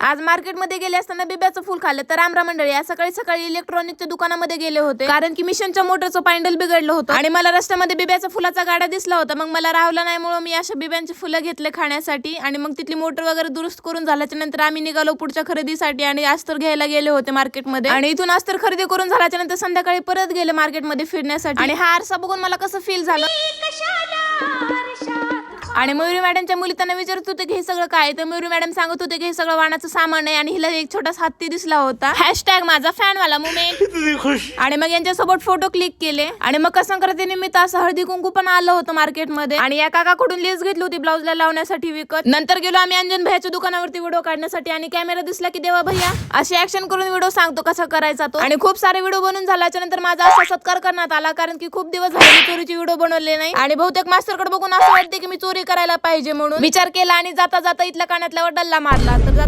आज मार्केटमध्ये गेले असताना बिब्याचं फुल खाल्लं. तर रामराम मंडळी, आज सकाळी सकाळी इलेक्ट्रॉनिकच्या दुकानामध्ये गेले होते, कारण की मिशनच्या मोटरचं पॅन्डल बिघडलं होतं आणि मला रस्त्यामध्ये बिब्याचा फुलाचा गाडा दिसला होता. मग मला राहलं नाही म्हणून मी अशा बिब्यांची फुलं घेतले खाण्यासाठी आणि मग तिथली मोटर वगैरे दुरुस्त करून झाल्याच्या नंतर आम्ही निघालो पुढच्या खरेदीसाठी आणि अस्तर घ्यायला गेले होते मार्केटमध्ये. आणि इथून अस्तर खरेदी करून झाल्याच्या नंतर संध्याकाळी परत गेले मार्केटमध्ये फिरण्यासाठी. आणि हा आरसा बघून मला कसं फील झालं. आणि मयुरी मॅडमच्या मुली त्यांना विचारत होते की हे सगळं काय, तर मयुरी मॅडम सांगत होते की हे सगळं वाणाचं सामान आहे आणि हिला एक छोटासा हत्ती दिसला होता. हॅशटॅग माझा फॅन वाला मुमेंट. आणि मग यांच्यासोबत फोटो क्लिक केले आणि मकर संक्रांती निमित्त असं हळदी कुंकू पण आलं होतं मार्केटमध्ये. आणि या काकाकडून लेस घेतली होती ब्लाऊजला लावण्यासाठी विकत. नंतर गेलो आम्ही अंजन भैयाच्या दुकानावरती व्हिडिओ काढण्यासाठी आणि कॅमेरा दिसला की देवा भैया अशी ऍक्शन करून व्हिडिओ सांगतो कसा करायचा तो. आणि खूप सारे व्हिडिओ बनून झाल्याच्या नंतर माझा असा सत्कार करण्यात आला, कारण की खूप दिवस झाले मी चोरीची व्हिडिओ बनवले नाही आणि बहुतेक मास्टरकडे बघून असं वाटते की मी चोरी करायला पाहिजे म्हणून विचार केला आणि जाता जाता इथल्या कानातल्यावर डल्ला मारला. तर